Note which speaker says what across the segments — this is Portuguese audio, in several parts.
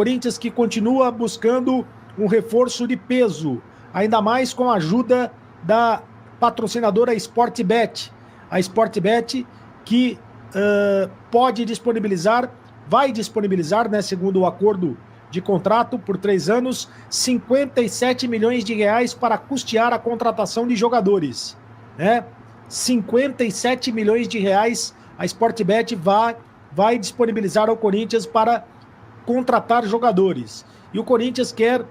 Speaker 1: Corinthians que continua buscando um reforço de peso, ainda mais com a ajuda da patrocinadora Sportbet. A Sportbet que pode disponibilizar, vai disponibilizar, né, segundo o acordo de contrato por 3 anos, 57 milhões de reais para custear a contratação de jogadores, né? 57 milhões de reais a Sportbet vai disponibilizar ao Corinthians para contratar jogadores. E o Corinthians quer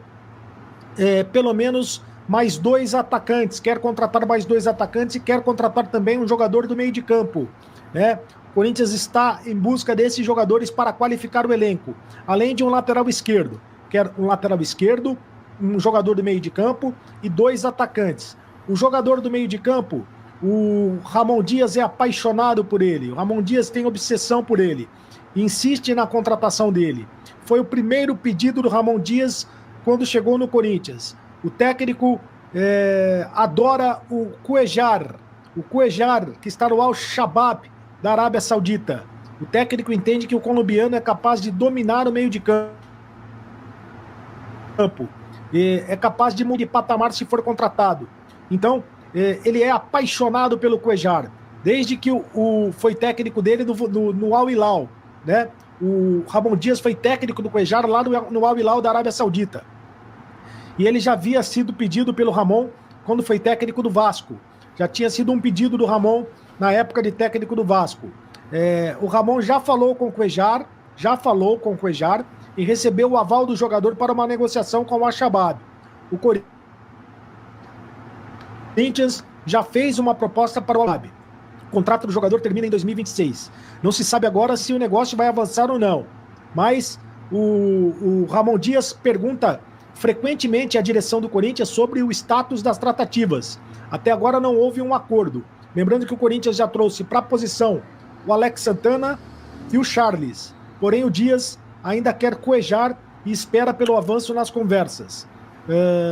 Speaker 1: pelo menos mais 2 atacantes, quer contratar mais 2 atacantes e quer contratar também um jogador do meio de campo, né? O Corinthians está em busca desses jogadores para qualificar o elenco, além de um lateral esquerdo, quer um lateral esquerdo, um jogador do meio de campo e 2 atacantes. O jogador do meio de campo, o Ramon Dias é apaixonado por ele, o Ramon Dias tem obsessão por ele, insiste na contratação dele. Foi o primeiro pedido do Ramon Dias quando chegou no Corinthians. O técnico adora o Cuejar, que está no Al-Shabaab da Arábia Saudita. O técnico entende que o colombiano é capaz de dominar o meio de campo. É capaz de mudar de patamar se for contratado. Então, ele é apaixonado pelo Cuejar, desde que foi técnico dele no Al-Hilal, né? O Ramon Dias foi técnico do Cuejar lá no Al-Hilal da Arábia Saudita. E ele já havia sido pedido pelo Ramon quando foi técnico do Vasco. Já tinha sido um pedido do Ramon na época de técnico do Vasco. O Ramon já falou com o Cuejar e recebeu o aval do jogador para uma negociação com o Al-Shabaab. O Corinthians já fez uma proposta para o Al-Shabaab. O contrato do jogador termina em 2026. Não se sabe agora se o negócio vai avançar ou não. Mas o Ramon Dias pergunta frequentemente à direção do Corinthians sobre o status das tratativas. Até agora não houve um acordo. Lembrando que o Corinthians já trouxe para a posição o Alex Santana e o Charles. Porém, o Dias ainda quer Cuejar e espera pelo avanço nas conversas.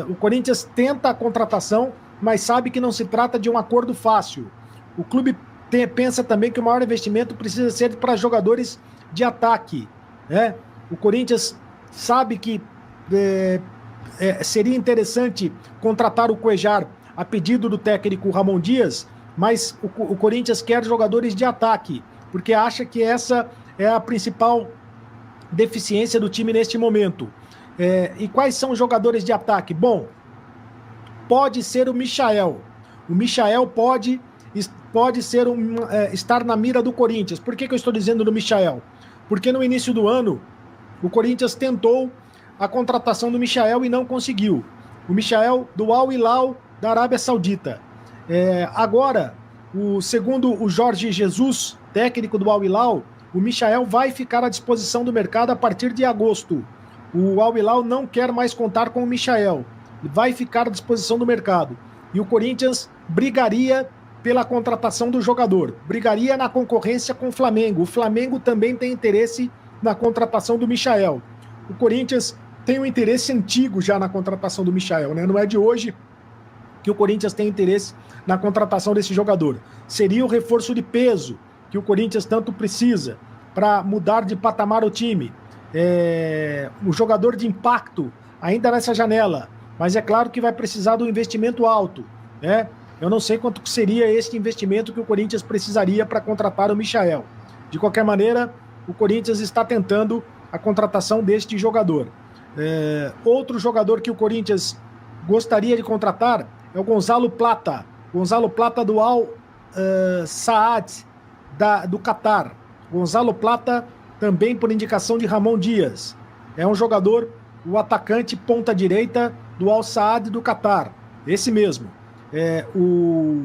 Speaker 1: O Corinthians tenta a contratação, mas sabe que não se trata de um acordo fácil. O clube pensa também que o maior investimento precisa ser para jogadores de ataque, né? O Corinthians sabe que seria interessante contratar o Cuejar a pedido do técnico Ramon Dias, mas o Corinthians quer jogadores de ataque, porque acha que essa é a principal deficiência do time neste momento. E quais são os jogadores de ataque? Bom, pode ser o Michael. O Michael pode ser estar na mira do Corinthians. Por que eu estou dizendo do Michael? Porque no início do ano, o Corinthians tentou a contratação do Michael e não conseguiu. O Michael do Al-Hilal da Arábia Saudita. Agora, segundo o Jorge Jesus, técnico do Al-Hilal, o Michael vai ficar à disposição do mercado a partir de agosto. O Al-Hilal não quer mais contar com o Michael. Vai ficar à disposição do mercado. E o Corinthians brigaria pela contratação do jogador. Brigaria na concorrência com o Flamengo. O Flamengo também tem interesse na contratação do Michael. O Corinthians tem um interesse antigo já na contratação do Michael, né? Não é de hoje que o Corinthians tem interesse na contratação desse jogador. Seria o reforço de peso que o Corinthians tanto precisa para mudar de patamar o time. O jogador de impacto ainda nessa janela, mas é claro que vai precisar de um investimento alto, né? Eu não sei quanto seria esse investimento que o Corinthians precisaria para contratar o Michael. De qualquer maneira, o Corinthians está tentando a contratação deste jogador. Outro jogador que o Corinthians gostaria de contratar é o Gonzalo Plata. Gonzalo Plata do Al-Saad do Catar. Gonzalo Plata também por indicação de Ramon Dias. É um jogador, o atacante ponta direita do Al-Saad do Catar. Esse mesmo. O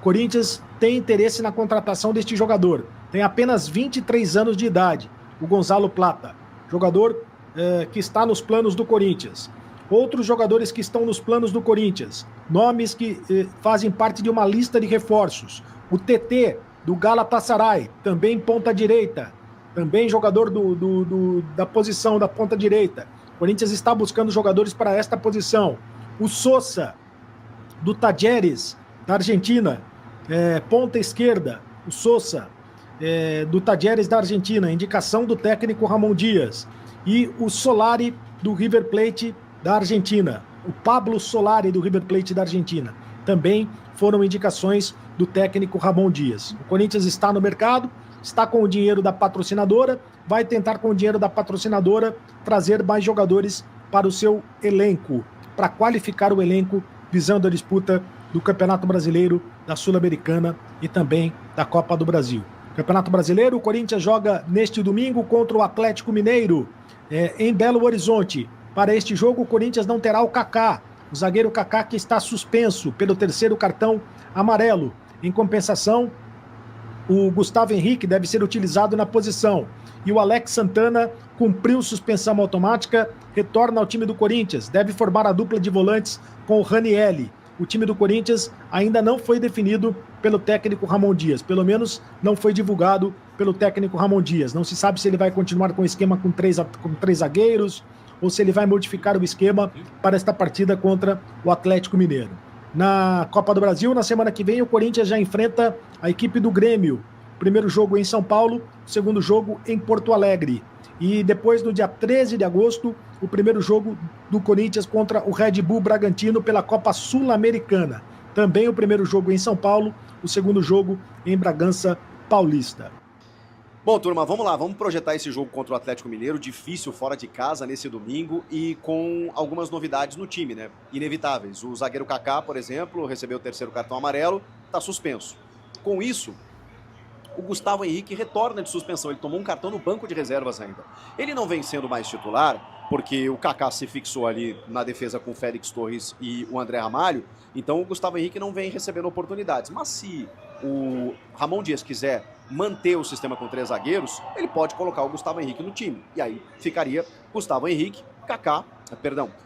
Speaker 1: Corinthians tem interesse na contratação deste jogador. Tem apenas 23 anos de idade, o Gonzalo Plata. Jogador que está nos planos do Corinthians. Outros jogadores que estão nos planos do Corinthians. Nomes que fazem parte de uma lista de reforços. O TT, do Galatasaray, também ponta direita. Também jogador da posição da ponta direita. O Corinthians está buscando jogadores para esta posição. O Sosa, do Talleres, da Argentina, ponta esquerda. O Sosa, do Talleres da Argentina, indicação do técnico Ramon Dias. e o Solari do River Plate da Argentina. O Pablo Solari do River Plate da Argentina. Também foram indicações do técnico Ramon Dias. O Corinthians está no mercado, está com o dinheiro da patrocinadora, vai tentar com o dinheiro da patrocinadora trazer mais jogadores para o seu elenco, para qualificar o elenco visando a disputa do Campeonato Brasileiro, da Sul-Americana e também da Copa do Brasil. Campeonato Brasileiro, o Corinthians joga neste domingo contra o Atlético Mineiro, em Belo Horizonte. Para este jogo, o Corinthians não terá o Kaká, o zagueiro Kaká, que está suspenso pelo terceiro cartão amarelo. Em compensação, o Gustavo Henrique deve ser utilizado na posição. E o Alex Santana cumpriu suspensão automática, retorna ao time do Corinthians, deve formar a dupla de volantes com o Ranielli. O time do Corinthians ainda não foi definido pelo técnico Ramon Dias, pelo menos não foi divulgado pelo técnico Ramon Dias. Não se sabe se ele vai continuar com o esquema com três zagueiros ou se ele vai modificar o esquema para esta partida contra o Atlético Mineiro. Na Copa do Brasil, na semana que vem, o Corinthians já enfrenta a equipe do Grêmio. Primeiro jogo em São Paulo, segundo jogo em Porto Alegre. E depois, no dia 13 de agosto, o primeiro jogo do Corinthians contra o Red Bull Bragantino pela Copa Sul-Americana. Também o primeiro jogo em São Paulo, o segundo jogo em Bragança Paulista.
Speaker 2: Bom, turma, vamos lá, vamos projetar esse jogo contra o Atlético Mineiro, difícil fora de casa nesse domingo e com algumas novidades no time, né? Inevitáveis. O zagueiro Kaká, por exemplo, recebeu o terceiro cartão amarelo, está suspenso. Com isso, o Gustavo Henrique retorna de suspensão, ele tomou um cartão no banco de reservas ainda. Ele não vem sendo mais titular, porque o Kaká se fixou ali na defesa com o Félix Torres e o André Ramalho, então o Gustavo Henrique não vem recebendo oportunidades. Mas se o Ramon Dias quiser manter o sistema com 3 zagueiros, ele pode colocar o Gustavo Henrique no time. E aí ficaria Gustavo Henrique,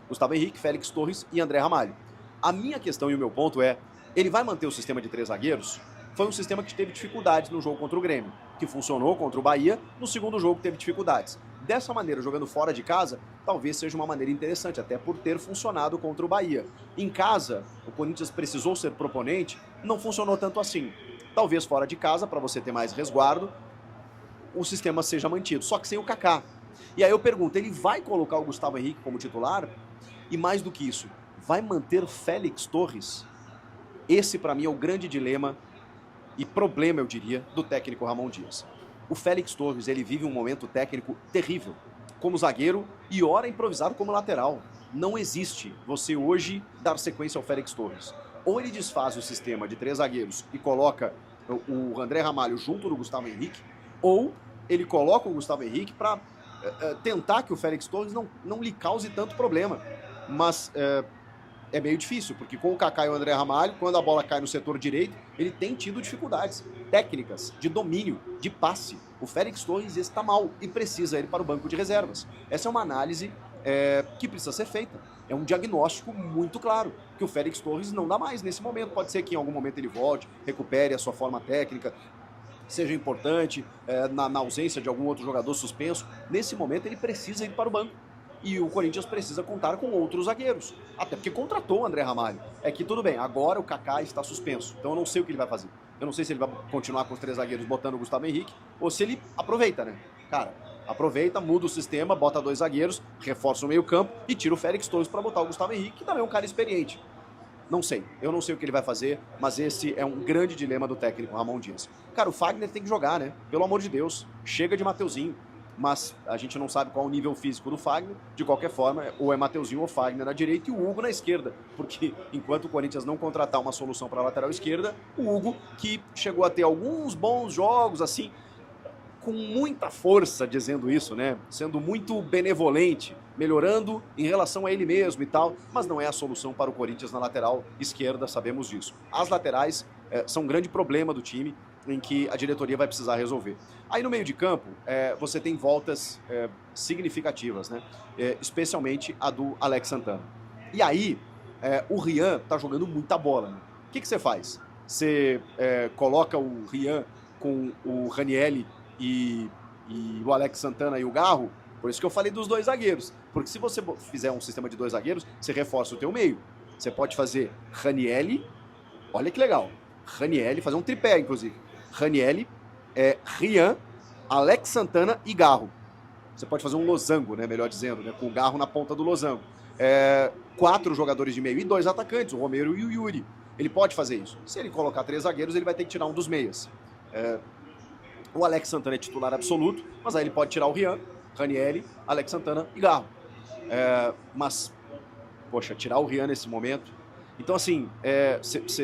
Speaker 2: Gustavo Henrique, Félix Torres e André Ramalho. A minha questão e o meu ponto é, ele vai manter o sistema de 3 zagueiros? Foi um sistema que teve dificuldades no jogo contra o Grêmio, que funcionou contra o Bahia, no segundo jogo teve dificuldades. Dessa maneira, jogando fora de casa, talvez seja uma maneira interessante, até por ter funcionado contra o Bahia. Em casa, o Corinthians precisou ser proponente, não funcionou tanto assim. Talvez fora de casa, para você ter mais resguardo, o sistema seja mantido, só que sem o Kaká. E aí eu pergunto, ele vai colocar o Gustavo Henrique como titular? E mais do que isso, vai manter Félix Torres? Esse, para mim, é o grande dilema e problema, eu diria, do técnico Ramon Dias. O Félix Torres, ele vive um momento técnico terrível, como zagueiro e ora improvisado como lateral. Não existe você hoje dar sequência ao Félix Torres. Ou ele desfaz o sistema de 3 zagueiros e coloca o André Ramalho junto do Gustavo Henrique, ou ele coloca o Gustavo Henrique para tentar que o Félix Torres não lhe cause tanto problema. Mas é meio difícil, porque com o Kaká e o André Ramalho, quando a bola cai no setor direito, ele tem tido dificuldades técnicas, de domínio, de passe. O Félix Torres está mal e precisa ir para o banco de reservas. Essa é uma análise que precisa ser feita. É um diagnóstico muito claro, que o Félix Torres não dá mais nesse momento. Pode ser que em algum momento ele volte, recupere a sua forma técnica, seja importante, na ausência de algum outro jogador suspenso. Nesse momento ele precisa ir para o banco. E o Corinthians precisa contar com outros zagueiros. Até porque contratou o André Ramalho. É que tudo bem, agora o Kaká está suspenso. Então eu não sei o que ele vai fazer. Eu não sei se ele vai continuar com os 3 zagueiros botando o Gustavo Henrique, ou se ele aproveita, né? Cara, aproveita, muda o sistema, bota 2 zagueiros, reforça o meio campo e tira o Félix Torres para botar o Gustavo Henrique, que também é um cara experiente. Não sei, eu não sei o que ele vai fazer, mas esse é um grande dilema do técnico Ramon Dias. Cara, o Fagner tem que jogar, né? Pelo amor de Deus, chega de Mateuzinho. Mas a gente não sabe qual o nível físico do Fagner. De qualquer forma, ou é Mateuzinho ou Fagner na direita e o Hugo na esquerda. Porque enquanto o Corinthians não contratar uma solução para a lateral esquerda, o Hugo, que chegou a ter alguns bons jogos, assim, com muita força dizendo isso, né? Sendo muito benevolente, melhorando em relação a ele mesmo e tal, mas não é a solução para o Corinthians na lateral esquerda, sabemos disso. As laterais são um grande problema do time, em que a diretoria vai precisar resolver. Aí no meio de campo, você tem voltas significativas, né? Especialmente a do Alex Santana. E aí, o Rian tá jogando muita bola, né? O que você faz? Você coloca o Rian com o Ranielli e o Alex Santana e o Garro? Por isso que eu falei dos 2 zagueiros. Porque se você fizer um sistema de 2 zagueiros, você reforça o teu meio. Você pode fazer Ranielli, olha que legal, Ranielli, fazer um tripé, inclusive. Ranielli, Rian, Alex Santana e Garro. Você pode fazer um losango, né, melhor dizendo, né, com o Garro na ponta do losango. 4 jogadores de meio e 2 atacantes, o Romero e o Yuri. Ele pode fazer isso. Se ele colocar 3 zagueiros, ele vai ter que tirar um dos meias. O Alex Santana é titular absoluto, mas aí ele pode tirar o Rian, Ranieri, Alex Santana e Garro. Mas, poxa, tirar o Rian nesse momento... Então, assim,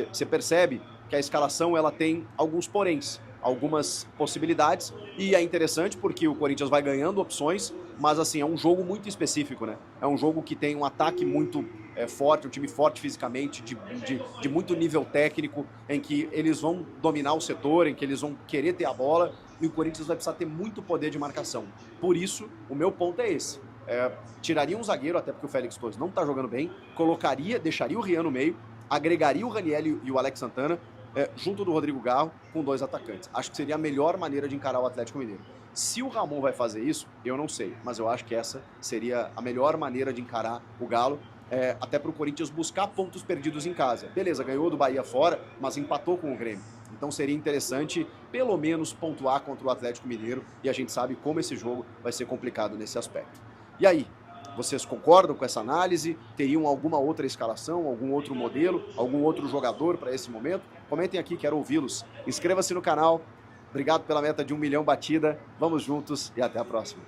Speaker 2: você percebe que a escalação ela tem alguns poréns, algumas possibilidades, e é interessante porque o Corinthians vai ganhando opções, mas, assim, é um jogo muito específico, né? É um jogo que tem um ataque muito forte, um time forte fisicamente, de muito nível técnico, em que eles vão dominar o setor, em que eles vão querer ter a bola, e o Corinthians vai precisar ter muito poder de marcação. Por isso, o meu ponto é esse. Tiraria um zagueiro, até porque o Félix Torres não está jogando bem, deixaria o Rian no meio, agregaria o Ranieri e o Alex Santana, junto do Rodrigo Garro, com 2 atacantes. Acho que seria a melhor maneira de encarar o Atlético Mineiro. Se o Ramon vai fazer isso, eu não sei, mas eu acho que essa seria a melhor maneira de encarar o Galo, até para o Corinthians buscar pontos perdidos em casa. Beleza, ganhou do Bahia fora, mas empatou com o Grêmio. Então seria interessante, pelo menos, pontuar contra o Atlético Mineiro, e a gente sabe como esse jogo vai ser complicado nesse aspecto. E aí, vocês concordam com essa análise? Teriam alguma outra escalação, algum outro modelo, algum outro jogador para esse momento? Comentem aqui, quero ouvi-los. Inscreva-se no canal. Obrigado pela meta de 1 milhão batida. Vamos juntos e até a próxima.